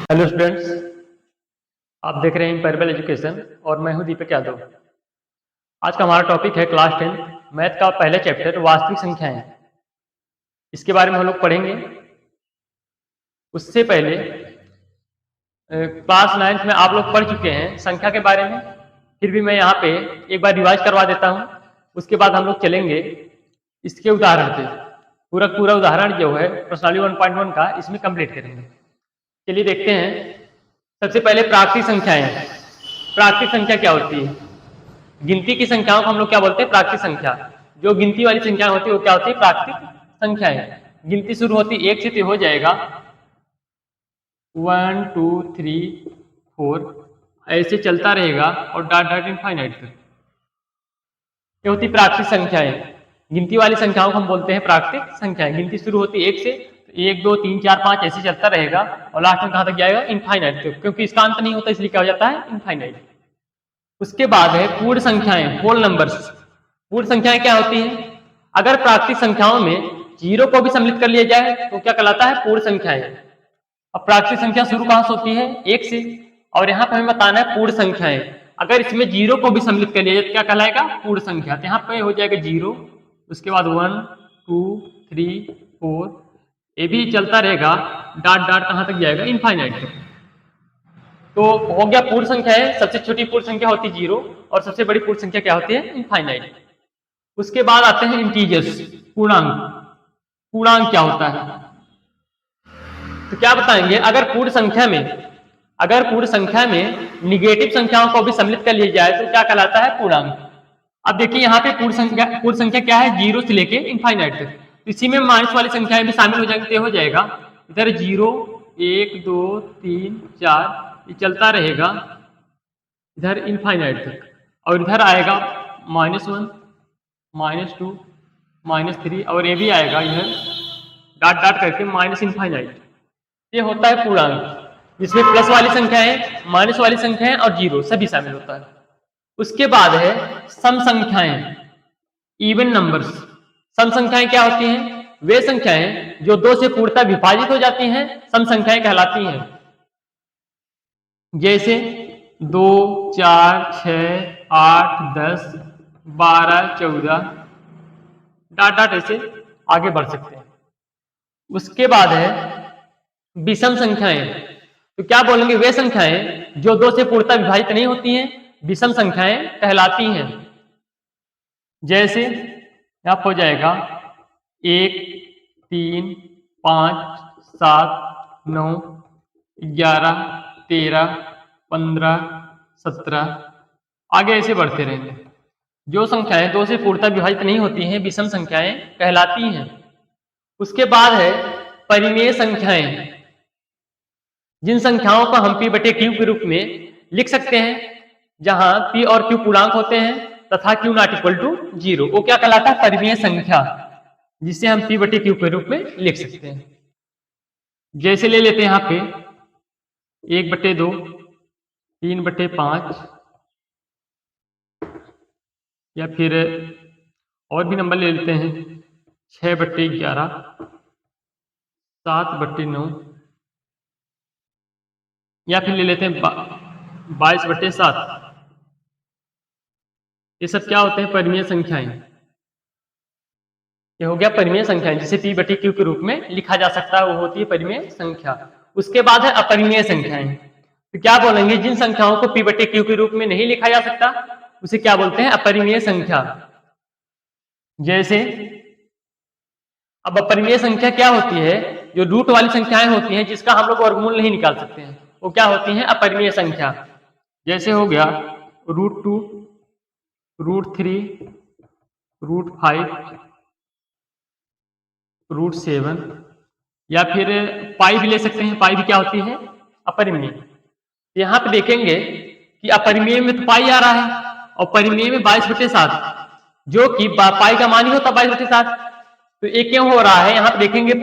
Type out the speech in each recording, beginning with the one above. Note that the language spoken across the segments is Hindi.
हेलो स्टूडेंट्स, आप देख रहे हैं इम्पेरिबल एजुकेशन और मैं हूं दीपक यादव। आज का हमारा टॉपिक है क्लास 10 मैथ का पहला चैप्टर वास्तविक संख्याएं। इसके बारे में हम लोग पढ़ेंगे। उससे पहले क्लास 9 में आप लोग पढ़ चुके हैं संख्या के बारे में, फिर भी मैं यहाँ पे एक बार रिवाइज करवा देता हूँ। उसके बाद हम लोग चलेंगे इसके उदाहरण पे। पूरा उदाहरण जो है प्रश्नावली 1.1 का इसमें कंप्लीट करेंगे। चलिए देखते हैं। सबसे पहले प्राकृतिक संख्याएं। प्राकृतिक संख्या क्या होती है? गिनती की संख्याओं को हम लोग क्या बोलते हैं? प्राकृतिक संख्या। जो गिनती वाली संख्या होती है वो क्या होती है? प्राकृतिक संख्याएं। गिनती शुरू होती है 1 से तो हो जाएगा 1 2 3 4, ऐसे चलता रहेगा और डॉट डॉट इनफाइनाइट तक। ये होती प्राकृतिक संख्याएं। गिनती वाली संख्याओं को हम बोलते हैं प्राकृतिक संख्याएं। गिनती शुरू होती है 1 से, 1 2 3 4 5 ऐसे चलता रहेगा और लास्ट में कहां तक जाएगा? इनफाइनाइट तक, क्योंकि इसका अंत नहीं होता इसलिए क्या हो जाता है? इनफाइनाइट। उसके बाद है पूर्ण संख्याएं, होल नंबर्स। पूर्ण संख्याएं क्या होती हैं? अगर प्राकृतिक संख्याओं में जीरो को भी सम्मिलित कर लिया जाए तो क्या कहलाता है? पूर्ण संख्याएं। अब प्राकृतिक संख्या शुरू कहां से होती है? 1 से, और यहाँ पे हमें बताना है पूर्ण संख्याएं। अगर इसमें जीरो को भी सम्मिलित कर लिया जाए तो क्या कहलाएगा? पूर्ण संख्या। तो यहाँ पे हो जाएगा 0, उसके बाद 1 2 3 4, ये भी चलता रहेगा डॉट डॉट कहां तक जाएगा? इनफाइनाइट तक। तो हो गया पूर्ण संख्या है। सबसे छोटी पूर्ण संख्या होती है 0 और सबसे बड़ी पूर्ण संख्या क्या होती है? इनफाइनाइट। उसके बाद आते हैं इंटीजर्स, पूर्णांक। पूर्णांक क्या होता है? तो क्या बताएंगे? अगर पूर्ण संख्या में निगेटिव संख्याओं को भी सम्मिलित कर लिया जाए तो क्या कहलाता है? पूर्णांक। अब देखिए यहाँ पे पूर्ण संख्या क्या है? 0 से लेके इनफाइनाइट तक। इसी में माइनस वाली संख्याएं भी शामिल हो जाएंगे तो हो जाएगा इधर 0 1 2 3 4, ये चलता रहेगा इधर इनफाइनाइट तक, और इधर आएगा -1 -2 -3, और ये भी आएगा इधर डॉट डॉट करके माइनस इनफाइनाइट। ये होता है पूर्णांक, जिसमें प्लस वाली संख्याएं, माइनस वाली संख्याएं और 0 सभी शामिल होता है। उसके बाद है सम संख्याएं, इवन नंबर्स। सम संख्याएं क्या होती हैं? वे संख्याएं जो 2 से पूर्णतः विभाजित हो जाती हैं सम संख्याएं कहलाती हैं। जैसे 2 4 6 8 10 12 14, डॉट डॉट ऐसे आगे बढ़ सकते हैं। उसके बाद है विषम संख्याएं। तो क्या बोलेंगे? वे संख्याएं जो 2 से पूर्णतः विभाजित नहीं होती हैं विषम संख्याएं कहलाती हैं। जैसे यहाँ हो जाएगा 1 3 5 7 9 11 13 15 17, आगे ऐसे बढ़ते रहेंगे। जो संख्याएं 2 से पूर्णतः विभाजित नहीं होती हैं विषम संख्याएं कहलाती हैं। उसके बाद है परिमेय संख्याएं, जिन संख्याओं को हम p बटे q के रूप में लिख सकते हैं, जहां p और q पूर्णांक होते हैं तथा q नॉट इक्वल टू 0, वो क्या कहलाता है? परिमेय संख्या, जिसे हम p बटे q के रूप में लिख सकते हैं। जैसे ले लेते हैं यहाँ पे 1 बटे 2, 3 बटे 5, या फिर और भी नंबर ले लेते हैं 6 बटे 11, 7 बटे 9, या फिर ले लेते हैं 22 बटे 7। ये सब क्या होते हैं? परिमेय संख्याएं। ये हो गया परिमेय संख्याएं, जिसे p बटे q के रूप में लिखा जा सकता है, वो होती है परिमेय संख्या। उसके बाद है अपरिमेय संख्याएं। तो क्या बोलेंगे? जिन संख्याओं को p बटे q के रूप में नहीं लिखा जा सकता उसे क्या बोलते हैं? अपरिमेय संख्या। जैसे अब अपरिमेय संख्या क्या होती है? जो रूट वाली संख्याएं होती हैं जिसका हम लोग वर्गमूल नहीं निकाल सकते हैं, वो क्या होती हैं? अपरिमेय संख्या। जैसे हो गया √2, √3, √5, √7, या फिर पाई भी ले सकते हैं। पाई भी क्या होती है? अपरिमेय। यहाँ पे देखेंगे कि अपरिमेय में तो पाई आ रहा है और परिमेय में 22 बटे 7, जो कि पाई का मान ही होता 22 बटे 7। तो ये क्यों हो रहा है? यहाँ पे देखेंगे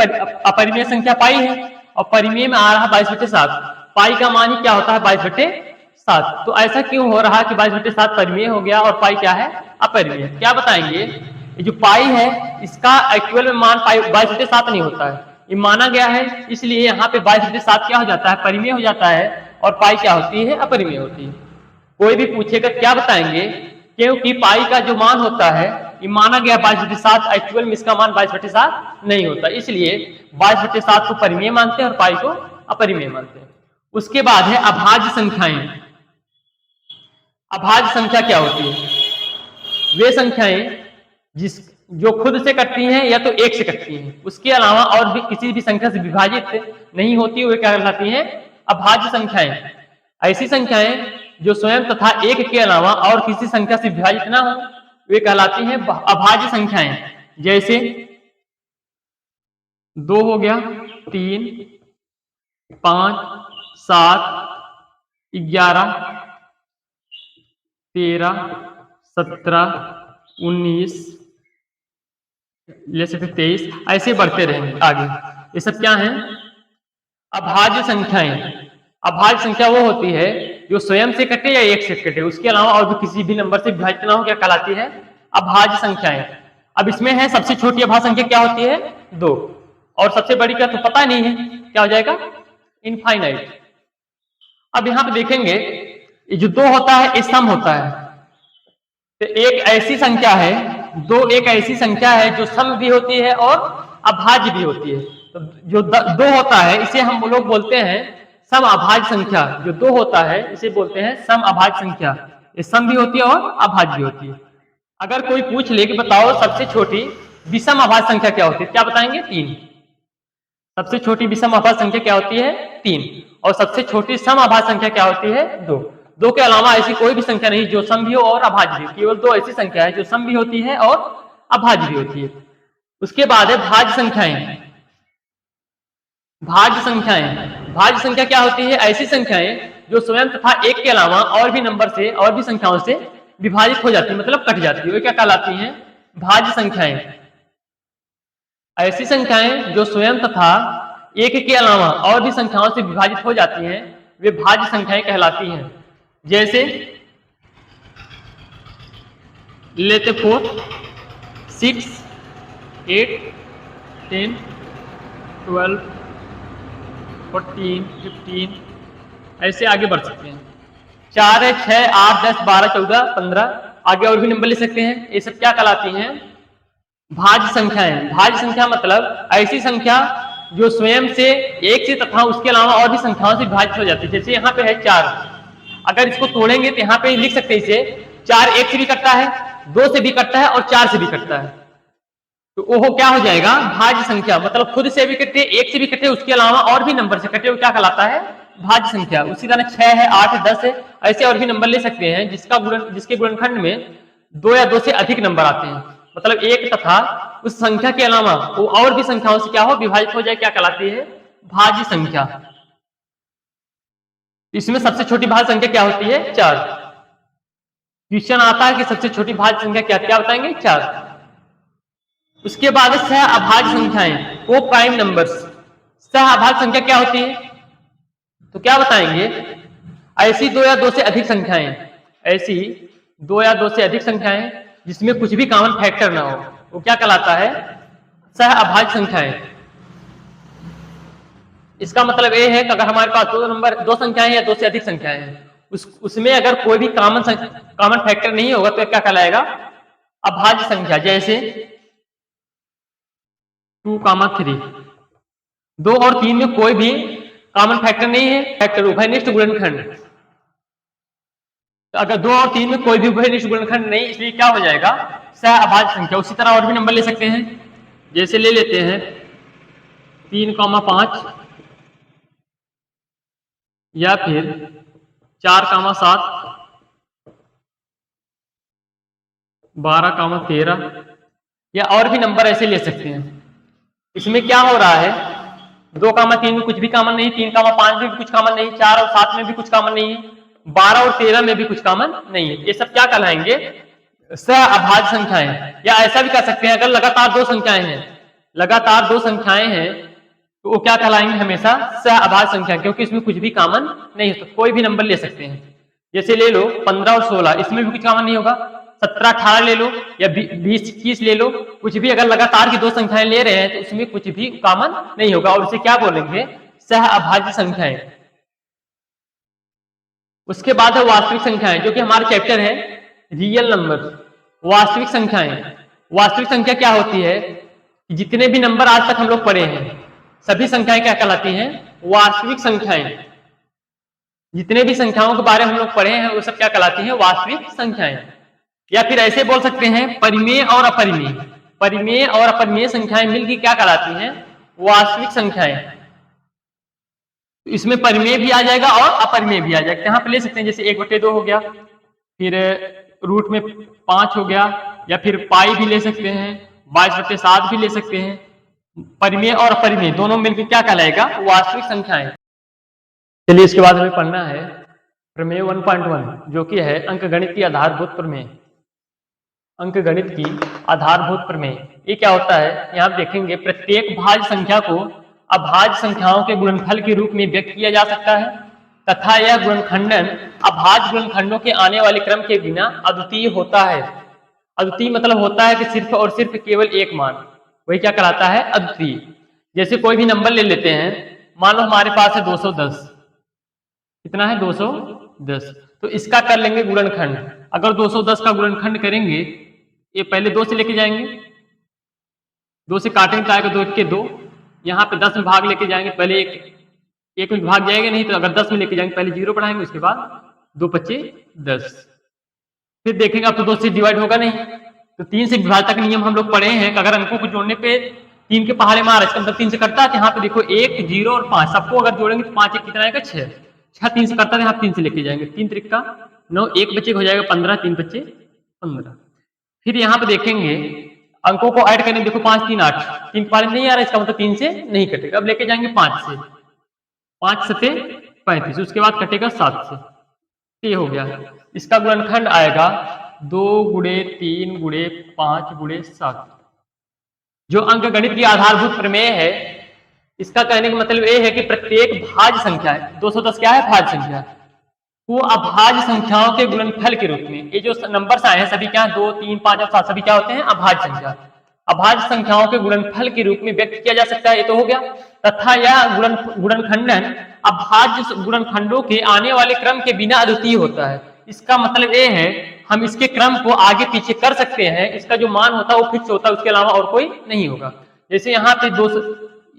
अपरिमेय संख्या पाई है और परिमेय में आ रहा है 22 बटे 7। पाई का मान ही क्या होता है? 22 बटे 7। तो ऐसा क्यों हो रहा है कि 22 बटे 7 परिमेय हो गया और पाई क्या है? अपरिमेय। क्या बताएंगे? ये जो पाई है इसका एक्चुअल में मान 22 बटे 7 नहीं होता है, ये माना गया है, इसलिए यहाँ पे 22/7 क्या हो जाता है, परिमेय हो जाता है, और पाई क्या होती है, अपरिमेय होती है। कोई भी पूछेगा क्या बताएंगे, क्योंकि पाई का जो मान होता है ये माना गया 22/7, एक्चुअल में इसका मान 22/7 नहीं होता, इसलिए 22/7 को परिमेय मानते हैं और पाई को अपरिमेय मानते हैं। उसके बाद है अभाज्य संख्याएं। अभाज्य संख्या क्या होती है, वे संख्याएं जो खुद से कटती हैं या तो एक से कटती हैं, उसके अलावा और भी किसी भी संख्या से विभाजित नहीं होती, वे क्या कहलाती हैं, अभाज्य संख्याएं। ऐसी संख्याएं जो स्वयं तथा एक के अलावा और किसी संख्या से विभाजित ना हो, वे कहलाती हैं अभाज्य संख्याएं। जैसे 2 हो गया, 3, 5, 7, 11, 13, 17, 19, ले सकते 23, ऐसे बढ़ते रहेंगे आगे। ये सब क्या है, अभाज्य संख्याएं। अभाज्य संख्या वो होती है जो स्वयं से कटे या एक से कटे, उसके अलावा और भी किसी भी नंबर से विभाजित ना हो, क्या कहलाती है, अभाज्य संख्याएं। अब इसमें है सबसे छोटी अभाज्य संख्या क्या होती है, 2, और सबसे बड़ी का तो पता नहीं है, क्या हो जाएगा, इनफाइनाइट। अब यहां पे देखेंगे ये जो 2 होता है ये सम होता है, तो एक ऐसी संख्या है, 2 एक ऐसी संख्या है जो सम भी होती है और अभाज्य भी होती है। तो जो 2 होता है इसे हम लोग बोलते हैं सम अभाज्य संख्या। जो 2 होता है इसे बोलते हैं सम अभाज्य संख्या, ये सम भी होती है और अभाज्य भी होती है। अगर कोई पूछ ले कि बताओ सबसे छोटी विषम अभाज्य संख्या क्या होती है, क्या बताएंगे, 3। सबसे छोटी विषम अभाज्य संख्या क्या होती है, 3, और सबसे छोटी सम अभाज्य संख्या क्या होती है, 2। 2 के अलावा ऐसी कोई भी संख्या नहीं जो सम भी हो और अभाज्य भी हो, केवल 2 ऐसी संख्या है जो सम भी होती है और अभाज्य भी होती है। उसके बाद है भाज्य संख्याएं। भाज्य संख्याएं, भाज्य संख्या क्या होती है, ऐसी संख्याएं जो स्वयं तथा एक के अलावा और भी नंबर से और भी संख्याओं से विभाजित हो जाती है, मतलब कट जाती है, वे क्या कहलाती हैं, भाज्य संख्याएं। ऐसी संख्याएं जो स्वयं तथा एक के अलावा और भी संख्याओं से विभाजित हो जाती हैं, वे भाज्य संख्याएं कहलाती हैं। जैसे लेते 4, 6, 8, 10, 12, 14, 15, ऐसे आगे बढ़ सकते हैं। 4 है, 6, 8, 10, 12, 14, 15, आगे और भी नंबर ले सकते हैं। ये सब क्या कहलाती हैं, भाज्य संख्याएं। भाज्य संख्या मतलब ऐसी संख्या जो स्वयं से एक से तथा उसके अलावा और भी संख्याओं से विभाजित हो जाती है। जैसे यहाँ पे है 4, अगर इसको तोड़ेंगे तो यहाँ पे लिख सकते हैं इसे 4 1 से भी कटता है, 2 से भी कटता है और 4 से भी कटता है, तो वो क्या हो जाएगा, भाज्य संख्या। मतलब खुद से भी कटे, 1 से भी कटे, उसके अलावा और भी नंबर से कटे, वो क्या कहलाता है, भाज्य संख्या। उसी तरह 6 है, 8 है, 10 है, ऐसे और भी नंबर ले सकते हैं जिसके गुणनखंड में 2 या 2 से अधिक नंबर आते हैं, मतलब एक तथा उस संख्या के अलावा वो और भी संख्याओं से क्या हो, विभाजित हो जाए, क्या कहलाती है, भाज्य संख्या। इसमें सबसे छोटी भाज्य संख्या क्या होती है, 4। क्वेश्चन आता है कि सबसे छोटी भाज्य संख्या क्या, क्या बताएंगे, 4। उसके बाद सह अभाज्य संख्याएं, को प्राइम नंबर्स। सह अभाज्य संख्या क्या होती है, तो क्या बताएंगे, ऐसी 2 या 2 से अधिक संख्याएं, ऐसी 2 या 2 से अधिक संख्याएं जिसमें कुछ भी कॉमन फैक्टर ना हो, वो क्या कहलाता है, सह अभाज्य संख्याएं। इसका मतलब ये है कि अगर हमारे पास 2 संख्याएं या 2 से अधिक संख्याएं हैं, उसमें अगर कोई भी कॉमन फैक्टर नहीं होगा तो क्या कहलाएगा, अभाज्य संख्या। जैसे 2, 3, 2 और 3 में कोई भी कॉमन फैक्टर नहीं है, फैक्टर उभयनिष्ठ गुणनखंड। तो अगर 2 और 3 में कोई भी उभयनिष्ठ गुणनखंड नहीं, इसलिए क्या हो जाएगा, सह अभाज्य संख्या। उसी तरह और भी नंबर ले सकते हैं, जैसे ले लेते हैं 3, 5, या फिर 4, 7, 12, 13, या और भी नंबर ऐसे ले सकते हैं। इसमें क्या हो रहा है, 2, 3 में कुछ भी कॉमन नहीं, 3, 5 में भी कुछ कॉमन नहीं, 4 और 7 में भी कुछ कॉमन नहीं है, 12 और 13 में भी कुछ कॉमन नहीं है। ये सब क्या कहलाएंगे, सह अभाज्य संख्याएं। या ऐसा भी कह सकते हैं, अगर लगातार 2 संख्याएं हैं, लगातार 2 संख्याएं हैं, तो वो क्या कहलाएंगे, हमेशा सह अभाज्य संख्या, क्योंकि इसमें कुछ भी कॉमन नहीं है। तो कोई भी नंबर ले सकते हैं, जैसे ले लो 15 और 16, इसमें भी कुछ कॉमन नहीं होगा, 17 18 ले लो या 20 21 ले लो, कुछ भी अगर लगातार की दो संख्याएं ले रहे हैं तो उसमें कुछ भी कॉमन नहीं होगा और उसे क्या बोलेंगे, सह अभाज्य संख्याएं। उसके बाद है वास्तविक संख्याएं, जो कि हमारा चैप्टर है रियल नंबर। वास्तविक संख्याएं, वास्तविक संख्या क्या होती है, जितने भी नंबर आज तक हम लोग पढ़े हैं सभी संख्याएं क्या कहलाती हैं, वास्तविक संख्याएं। जितने भी संख्याओं के बारे में हम लोग पढ़े हैं वो सब क्या कहलाती हैं, वास्तविक संख्याएं। या फिर ऐसे बोल सकते हैं परिमेय और अपरिमेय, परिमेय और अपरिमेय संख्याएं मिलकर क्या कहलाती हैं, वास्तविक संख्याएं। इसमें परिमेय भी आ जाएगा और अपरिमेय भी आ जाएगा। यहाँ पे ले सकते हैं जैसे 1/2 हो गया, फिर रूट में 5 हो गया, या फिर पाई भी ले सकते हैं, 22/7 भी ले सकते हैं। परिमेय और अपरिमेय दोनों मिलकर क्या कहलाएगा, वास्तविक संख्याएं। चलिए इसके बाद हमें पढ़ना है प्रमेय 1.1, जो कि है अंकगणित की आधारभूत प्रमेय। अंकगणित की आधारभूत प्रमेय ये क्या होता है, यहाँ आप देखेंगे प्रत्येक भाज्य संख्या को अभाज्य संख्याओं के गुणनफल के रूप में व्यक्त किया जा सकता है तथा यह गुणनखंडन अभाज्य गुणनखंडों के आने वाले क्रम के बिना अद्वितीय होता है। अद्वितीय मतलब होता है कि सिर्फ और सिर्फ केवल एक मान, वही क्या कहलाता है, अद्वितीय। जैसे कोई भी नंबर ले लेते हैं, मान लो हमारे पास है 210, कितना है 210, तो इसका कर लेंगे गुणनखंड। अगर 210 का गुणनखंड करेंगे, ये पहले 2 से लेके जाएंगे, 2 से काटेंगे तो आएगा 2 के 2, यहाँ पे 10 में भाग लेके जाएंगे, पहले एक में भाग जाएगा नहीं, तो अगर 10 में लेके जाएंगे पहले 0 बढ़ाएंगे, उसके बाद 2 5 10, फिर देखेंगे अब तो 2 से डिवाइड होगा नहीं, तो 3 से विभाजक नियम हम लोग पढ़े हैं कि अगर अंकों को जोड़ने पे 3 के पहाड़े मार, इसका मतलब 3 से करता है। यहाँ पे देखो 1 0 और 5 सबको अगर जोड़ेंगे तो 5 1 कितना आएगा 6, 6 3 से करता है, यहाँ 3 से लेके जाएंगे, 3 त्रिक 9, 1 बच्चे हो जाएगा 15, 3 बच्चे 15। फिर यहाँ पे देखेंगे अंकों को ऐड करने, देखो 5 3 8, 3 के पहाड़े नहीं आ रहा, इसका मतलब 3 से नहीं कटेगा। अब लेके जाएंगे 5 से, 5 7 35, उसके बाद कटेगा 7 से, ये हो गया। इसका गुणनखंड आएगा 2 गुणे 3 गुणे 5 गुणे 7। जो अंकगणित की आधारभूत प्रमेय है, इसका कहने का मतलब ये है कि प्रत्येक भाज्य संख्या है, 210 क्या है, भाज्य संख्या, वो अभाज्य संख्याओं के गुणनफल के रूप में, ये जो नंबर्स आए हैं सभी क्या, 2 3 5 और 7 सभी क्या होते हैं, अभाज्य संख्या। अभाज्य संख्याओं के गुणनफल के रूप में व्यक्त किया जा सकता है, ये तो हो गया। तथा यह गुणनखंडन अभाज्य गुणनखंडों के आने वाले क्रम के बिना अद्वितीय होता है। इसका मतलब ये है हम इसके क्रम को आगे पीछे कर सकते हैं, इसका जो मान होता है वो फिक्स होता है, उसके अलावा और कोई नहीं होगा। जैसे यहाँ पे 2,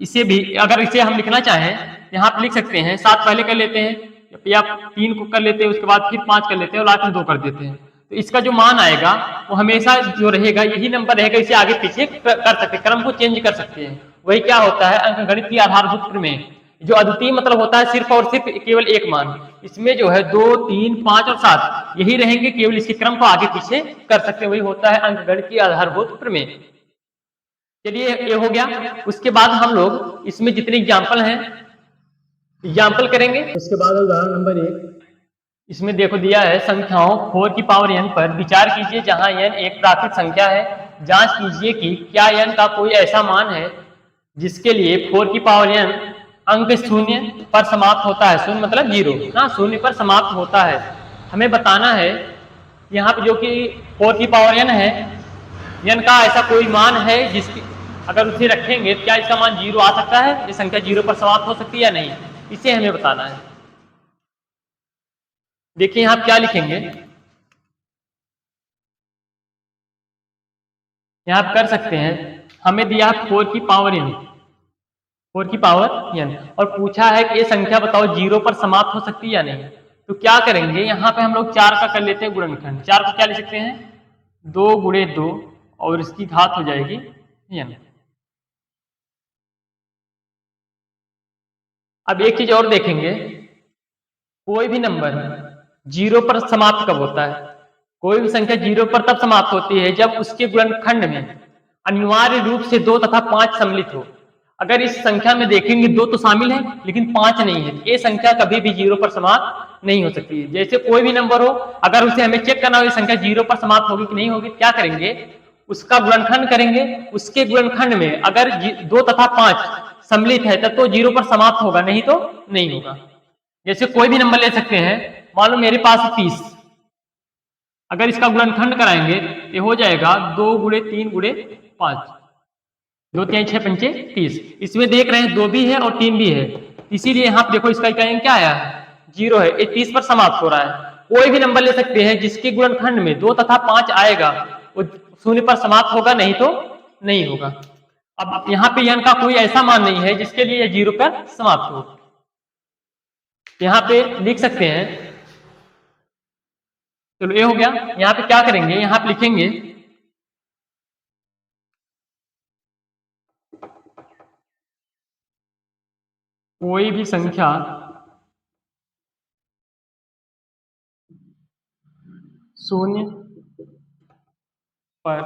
इसे भी अगर इसे हम लिखना चाहें, यहाँ पे लिख सकते हैं 7 पहले कर लेते हैं, या 3 को कर लेते हैं, उसके बाद फिर 5 कर लेते हैं और लास्ट में 2 कर देते हैं, तो इसका जो मान आएगा वो हमेशा जो रहेगा यही नंबर रहेगा, इसे आगे पीछे कर सकते हैं, क्रम को चेंज कर सकते हैं। वही क्या होता है, अंकगणित की आधारभूत प्रमेय। जो अद्वितीय मतलब होता है सिर्फ और सिर्फ केवल एक मान, इसमें जो है 2 3 5 और 7 यही रहेंगे, केवल इसके क्रम को आगे पीछे कर सकते हैं, वही होता है अंकगणित की आधारभूत प्रमेय। चलिए ये हो गया। उसके बाद हम लोग इसमें जितने एग्जाम्पल हैं एग्जाम्पल करेंगे। उसके बाद उदाहरण नंबर 1, इसमें देखो दिया है संख्याओं 4 की पावर n पर विचार कीजिए जहां n एक प्राकृत संख्या है। जांच कीजिए कि क्या n का कोई ऐसा मान है जिसके लिए 4 की पावर n अंक 0 पर समाप्त होता है। 0 मतलब 0, हाँ 0 पर समाप्त होता है। हमें बताना है यहाँ पे जो कि 4 की पावर n है, n का ऐसा कोई मान है जिसकी अगर उसे रखेंगे क्या इसका मान 0 आ सकता है, ये संख्या 0 पर समाप्त हो सकती है या नहीं, इसे हमें बताना है। देखिए यहाँ क्या लिखेंगे, यहाँ आप कर सकते हैं, हमें दिया 4 की पावर n, 4 की पावर n और पूछा है कि ये संख्या बताओ 0 पर समाप्त हो सकती है या नहीं। तो क्या करेंगे, यहाँ पे हम लोग 4 का कर लेते हैं गुणनखंड। 4 को क्या ले सकते हैं, 2 गुणे 2 और इसकी घात हो जाएगी n। अब एक चीज और देखेंगे, कोई भी नंबर 0 पर समाप्त कब होता है, कोई भी संख्या 0 पर तब समाप्त होती है जब उसके गुणनखंड में अनिवार्य रूप से 2 तथा 5 सम्मिलित हो। अगर इस संख्या में देखेंगे 2 तो शामिल है लेकिन 5 नहीं है, ये संख्या कभी भी 0 पर समाप्त नहीं हो सकती है। जैसे कोई भी नंबर हो, अगर उसे हमें चेक करना हो ये संख्या 0 पर समाप्त होगी कि नहीं होगी, क्या करेंगे, उसका गुणनखंड करेंगे, उसके गुणनखंड में अगर 2 तथा 5 सम्मिलित है तब तो 0 पर समाप्त होगा, नहीं तो नहीं होगा। जैसे कोई भी नंबर ले सकते हैं, मान लो मेरे पास 30, अगर इसका गुणनखंड कराएंगे तो हो जाएगा 2 गुणे 3 गुणे 5, 2 3 6 पंचे 30। इसमें देख रहे हैं 2 भी है और 3 भी है, इसीलिए यहाँ पे देखो इसका इकाई क्या आया, 0 है। ये 30 पर समाप्त हो रहा है। कोई भी नंबर ले सकते हैं जिसके गुणनखंड में 2 तथा 5 आएगा वो 0 पर समाप्त होगा, नहीं तो नहीं होगा। अब यहाँ पे n का कोई ऐसा मान नहीं है जिसके लिए ये 0 पर समाप्त हो। यहाँ पे लिख सकते हैं, चलो ये हो गया। यहाँ पे क्या करेंगे, यहाँ पे लिखेंगे कोई भी संख्या शून्य पर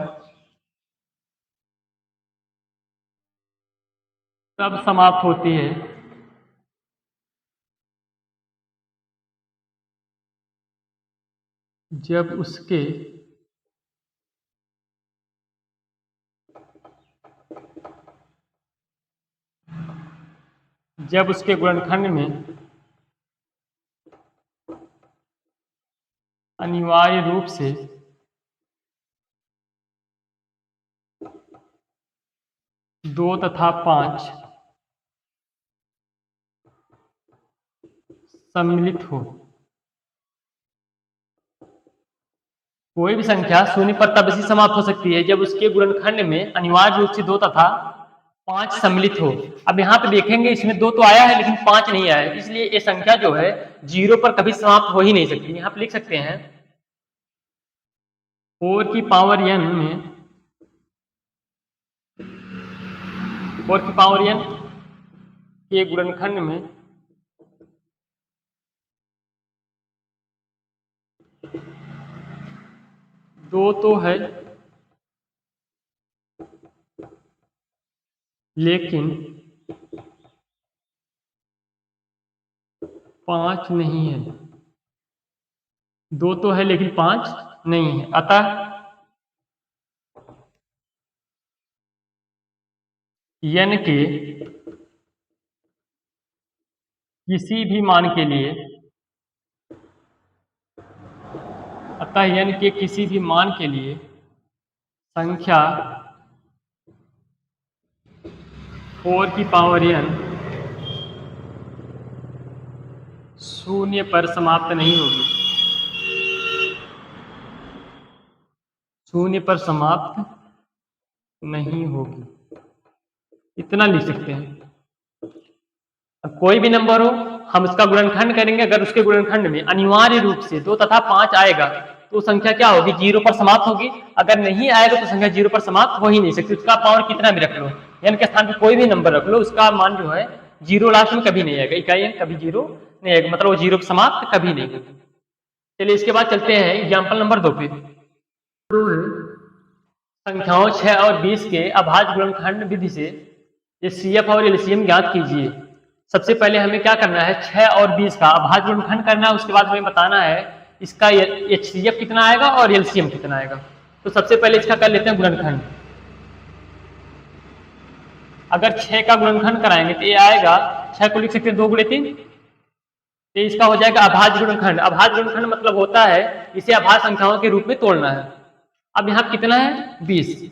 तब समाप्त होती है जब उसके गुणनखंड में अनिवार्य रूप से 2 तथा 5 सम्मिलित हो। कोई भी संख्या शून्य पर तब से समाप्त हो सकती है जब उसके गुणनखंड में अनिवार्य रूप से 2 तथा 5 सम्मिलित हो। अब यहाँ पे देखेंगे इसमें 2 तो आया है लेकिन 5 नहीं आया है, इसलिए ये संख्या जो है 0 पर कभी समाप्त हो ही नहीं सकती। यहाँ पे लिख सकते हैं 4 की पावर n में 4 की पावर n के गुणनखंड में दो तो है लेकिन 5 नहीं है। 2 तो है लेकिन 5 नहीं है। अतः n के किसी भी मान के लिए, अतः n के किसी भी मान के लिए संख्या 4 की पावर n 0 पर समाप्त नहीं होगी। 0 पर समाप्त नहीं होगी, इतना लिख सकते हैं। अब कोई भी नंबर हो हम इसका गुणनखंड करेंगे, अगर उसके गुणनखंड में अनिवार्य रूप से 2 तथा 5 आएगा तो संख्या क्या होगी, 0 पर समाप्त होगी। अगर नहीं आएगा तो संख्या 0 पर समाप्त हो ही नहीं सकती। उसका पावर कितना भी रख लो, n के स्थान पर कोई भी नंबर रख लो, उसका मान जो है 0 लास्ट में कभी नहीं आएगा। इकाई n कभी 0 नहीं आएगा, मतलब वो 0 पर समाप्त कभी नहीं होगी। चलिए इसके बाद चलते हैं एग्जाम्पल नंबर 2 पे। संख्याओं 6 और 20 के अभाज्य गुणनखंड विधि से HCF और LCM ज्ञात कीजिए। सबसे पहले हमें क्या करना है, 6 और 20 का अभाज्य गुणनखंड करना है। उसके बाद हमें बताना है इसका HCF कितना आएगा और LCM कितना आएगा। तो सबसे पहले इसका कर लेते हैं गुणनखंड। अगर 6 का गुणनखंड कराएंगे तो ये आएगा, 6 को लिख सकते हैं 2 गुणे 3, तो इसका हो जाएगा अभाज्य गुणनखंड। अभाज्य गुणनखंड मतलब होता है इसे अभाज्य संख्याओं के रूप में तोड़ना है। अब यहाँ कितना है 20,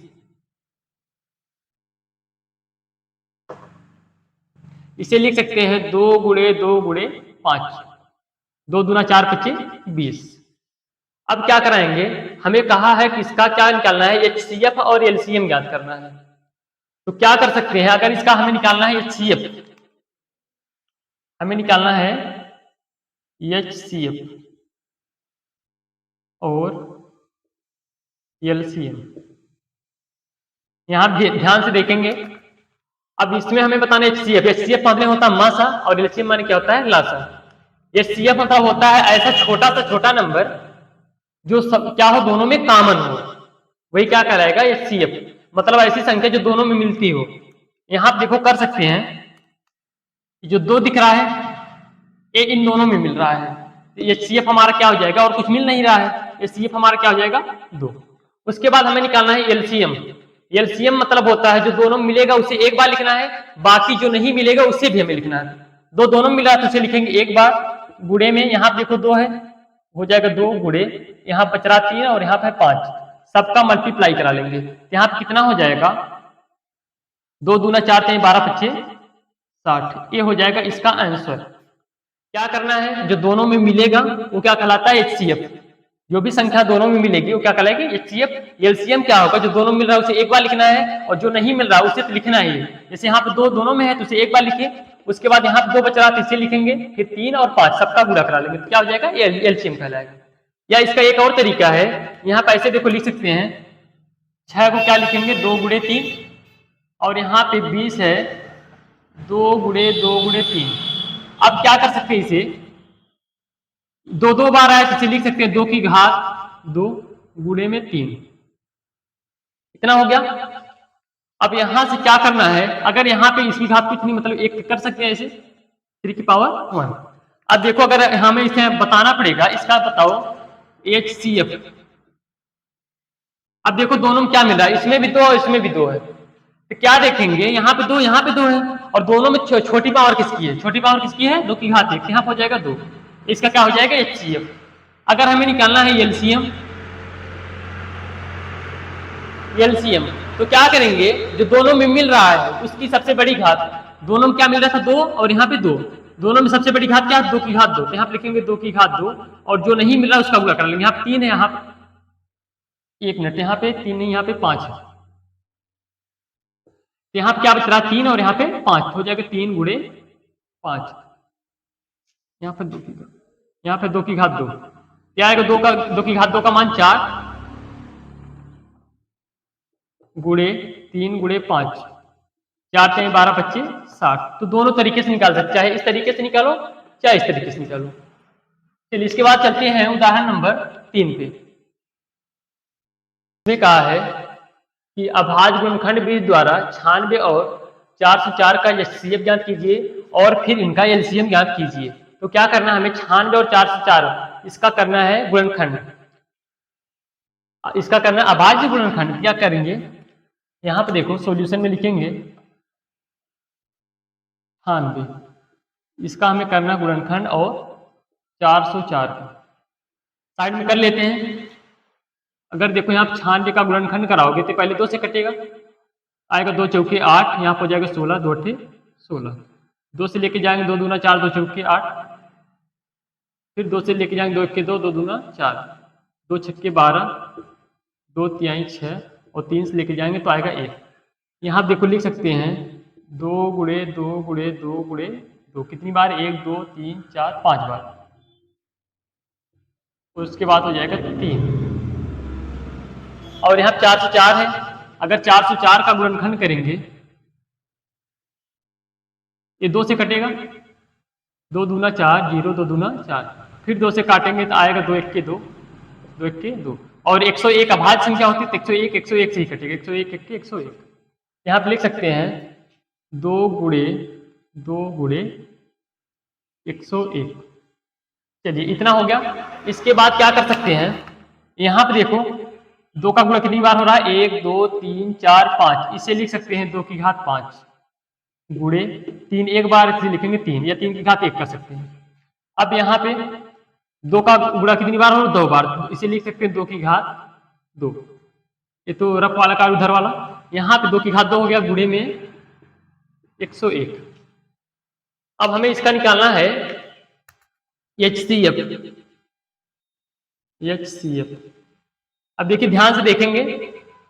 इसे लिख सकते हैं 2 गुणे 2 गुणे 5, 2 दूना 4 पच्चे 20। अब क्या कराएंगे, हमें कहा है कि इसका क्या निकालना है, HCF और LCM ज्ञात करना है। तो क्या कर सकते हैं, अगर इसका हमें निकालना है HCF, हमें निकालना है HCF और LCM। यहां ध्यान से देखेंगे, अब इसमें हमें बताना है HCF माने होता है मासा और LCM माने क्या होता है लासा। HCF मतलब होता है ऐसा छोटा सा छोटा नंबर जो सब क्या हो, दोनों में कॉमन हो, वही क्या कहलाएगा HCF। मतलब ऐसी संख्या जो दोनों में मिलती हो। यहां आप देखो कर सकते हैं, जो 2 दिख रहा है ये इन दोनों में मिल रहा है, तो HCF हमारा क्या हो जाएगा, और कुछ मिल नहीं रहा है, HCF हमारा क्या हो जाएगा 2। उसके बाद हमें निकालना है LCM। LCM मतलब होता है जो दोनों मिलेगा उसे एक बार लिखना है, बाकी जो नहीं मिलेगा उसे भी हमें लिखना है। दोनों मिला तो उसे लिखेंगे एक बार, गुणे में यहाँ देखो 2 है, हो जाएगा 2 गुणे, यहाँ बच रहा 3 और यहाँ पे 5, सबका मल्टीप्लाई करा लेंगे। यहाँ पे कितना हो जाएगा, 2 दूना 4 3 12 पच्चे 60। ये हो जाएगा इसका आंसर। क्या करना है, जो दोनों में मिलेगा वो क्या कहलाता है, HCF। जो भी संख्या दोनों में मिलेगी वो क्या कहलाएगी, HCF। LCM क्या होगा, जो दोनों मिल रहा है उसे एक बार लिखना है और जो नहीं मिल रहा उसे तो लिखना ही है। जैसे यहाँ पे 2 दोनों में है तो उसे एक बार लिखे, उसके बाद यहाँ पे 2 बच रहा तो इसे लिखेंगे, फिर 3 और 5 सबका गुणा करा लेंगे तो क्या हो जाएगा, LCM कहलाएगा। या इसका एक और तरीका है, यहाँ पे ऐसे देखो लिख सकते हैं, 6 को क्या लिखेंगे, 2 गुणे 3, और यहाँ पे 20 है 2 गुणे 2 गुणे 3। अब क्या कर सकते हैं, इसे 2 बार आए तो इसे लिख सकते हैं 2 की घात 2 गुणे में 3, इतना हो गया। अब यहां से क्या करना है, अगर यहाँ पे इसकी घात कुछ नहीं मतलब 1 कर सकते हैं ऐसे 3 की पावर 1। अब देखो अगर हमें इसे बताना पड़ेगा, इसका बताओ HCF। अब देखो दोनों में क्या मिल रहा है, इसमें भी 2 और इसमें भी 2 है, तो क्या देखेंगे, यहाँ पे 2 यहाँ पे 2 है, और दोनों में छोटी पावर किसकी है, छोटी पावर किसकी है, 2 की घात 1, यहाँ पर हो जाएगा 2, इसका क्या हो जाएगा HCF। अगर हमें निकालना है LCM तो क्या करेंगे, जो दोनों में मिल रहा है उसकी सबसे बड़ी घात, दोनों में क्या मिल रहा था 2 और यहाँ पे 2, दोनों में सबसे बड़ी घात क्या है, 2 की घात 2, तो यहाँ पे लिखेंगे 2 की घात 2, और जो नहीं मिल रहा उसका गुणा कर लेंगे। यहाँ पे 3 है, यहाँ पे 1 मिनट, यहाँ पे 3 नहीं यहाँ पे 5 है, यहाँ पे क्या बच रहा है 3 और यहाँ पे 5, हो जाएगा 3 गुणे 5, यहाँ पे 2 की घात, यहाँ पे 2 की घात 2, क्या आएगा, 2 की घात 2 का मान 4 गुणे 3 गुणे 5, 4 3 12 25 60। तो दोनों तरीके से निकाल सकते, चाहे इस तरीके से निकालो चाहे इस तरीके से निकालो। चलिए इसके बाद चलते हैं उदाहरण नंबर 3 पे। इसमें कहा है कि अभाज्य गुणनखंड विधि द्वारा 96 और 404 का HCF ज्ञात कीजिए और फिर इनका LCM ज्ञात कीजिए। तो क्या करना है हमें, 96 और 404 इसका करना है गुणनखंड, इसका करना है अभाज्य गुणनखंड। क्या करेंगे, यहाँ पे देखो सॉल्यूशन में लिखेंगे 98, इसका हमें करना गुणनखंड और 404 का साइड में कर लेते हैं। अगर देखो यहाँ 96 का गुणनखंड कराओगे तो पहले 2 से कटेगा, आएगा 2 चौके 8, यहाँ पर हो जाएगा 16, 2 अट्ठे 16, 2 से लेके जाएंगे 2 दूना 4, 2 चौके 8, फिर 2 से लेके जाएंगे 2 1 2, 2 दूना 4, 2 छक्के 12, 2 तिहाई 6, और 3 से लेके जाएंगे तो आएगा 1। यहाँ देखो लिख सकते हैं 2 गुणे 2 गुणे 2 गुणे 2, कितनी बार, 1 2 3 4 5 बार, उसके बाद हो जाएगा 3, और यहाँ 404 है, अगर 404 का गुणनखंड करेंगे ये 2 से कटेगा, 2 दूना 4 0, 2 दूना 4, फिर 2 से काटेंगे तो आएगा 2 1 के 2, 2 1 के 2, और 101 अभाज्य संख्या होती है तो 101 से ही कटेगा, 101 1 के 101। यहाँ पे लिख सकते हैं 2 गुणे 2 गुणे 101। चलिए इतना हो गया। इसके बाद क्या कर सकते हैं, यहाँ पे देखो 2 का गुणा कितनी बार हो रहा है, 1 2 3 4 5, इसे लिख सकते हैं 2 की घात 5 गुणे 3, एक बार इसे लिखेंगे 3, या 3 की घात 1 कर सकते हैं। अब यहाँ पे 2 का गुणा कितनी बार हो रहा है, 2 बार, इसे लिख सकते हैं 2 की घात 2, ये तो रफ वाला का उधर वाला, यहाँ पे 2 की घात 2 हो गया गुणे में 101। अब हमें इसका निकालना है HCF। अब देखिए ध्यान से देखेंगे,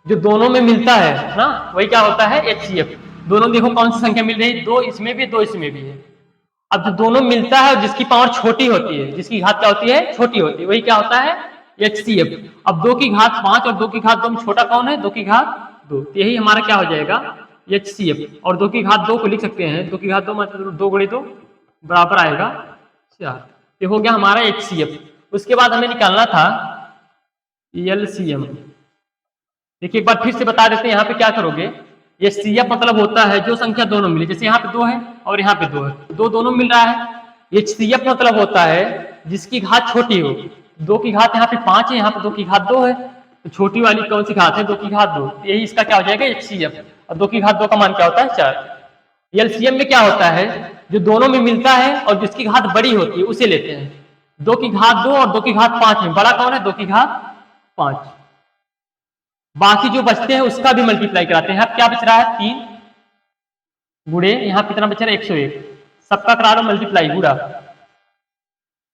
जो दोनों में मिलता है ना वही क्या होता है HCF। दोनों देखो कौन सी संख्या मिल रही है, 2 इसमें भी 2 इसमें भी है। अब जो दोनों मिलता है और जिसकी पावर छोटी होती है, जिसकी घात क्या होती है, छोटी होती है, वही क्या होता है HCF। अब 2 की घात 5 और 2 की घात 2 में छोटा कौन है, 2 की घात 2, यही हमारा क्या हो जाएगा HCF। और 2 की घात 2 को लिख सकते हैं, 2 की घात 2 मतलब 2 गुणे 2 बराबर आएगा 4, ये हो गया हमारा HCF। उसके बाद हमें निकालना था LCM। देखिए एक बार फिर से बता देते हैं, यहाँ पे क्या करोगे, HCF मतलब होता है जो संख्या दोनों मिले, जैसे यहाँ पे 2 है और यहाँ पे 2 है, 2 दोनों मिल रहा है। HCF मतलब होता है जिसकी घात छोटी हो, 2 की घात यहाँ पे 5 है, यहाँ पे 2 की घात 2 है, तो छोटी वाली कौन सी घात है, 2 की घात 2, यही इसका क्या हो जाएगा HCF। और 2 की घात 2 का मान क्या होता है 4। LCM में क्या होता है, जो दोनों में मिलता है और जिसकी घात बड़ी होती है उसे लेते हैं। 2 की घात 2 और 2 की घात 5 में बड़ा कौन है? 2 की घात 5। बाकी जो बचते हैं उसका भी मल्टीप्लाई कराते हैं। अब क्या बच रहा है? 3 गुणे यहाँ कितना बच रहा है? 101। सबका करा लो मल्टीप्लाई, गुणा।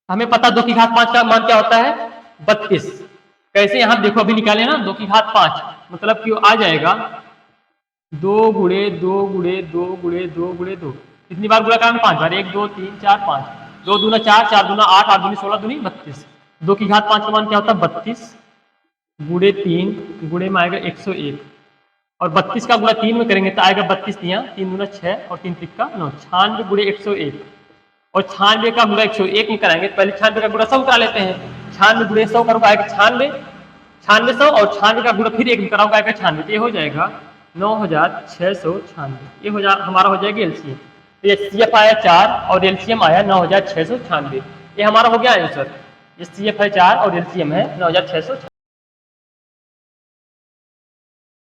हमें पता 2 की घात 5 का मान क्या होता है? 32। कैसे? यहां देखो अभी निकाले ना, 2 की घात 5 मतलब कि आ जाएगा 2 गुणे 2 गुणे 2 गुणे 2 गुणे 2। कितनी बार गुणा कराना? 5 बार। 1 2 3 4 5। 2 दूना 4, 4 दूना 8, 8 दूनी 16, दूनी 32। 2 की घात 5 का मान क्या होता है? 32 गुणे 3 गुणे में आएगा 101। और 32 का गुणा 3 में करेंगे तो आएगा 32 तियां 3 दूना 6 और 3 तिक्का 9। 96 गुणे 101। और 96 का गुणा 101 में कराएंगे तो पहले 96 का गुणा 100 करा लेते हैं। 96 गुणे 100 करोगे आएगा 96, 96 100 और 96 का गुणा फिर 1 में कराओगे आएगा 96। तो ये हो जाएगा 9696। ये हो जा हमारा हो जाएगा एलसीएम। तो एचसीएफ आया 4 और एलसीएम आया 9696। ये हमारा हो गया आंसर। एचसीएफ है 4 और एलसीएम है 9696।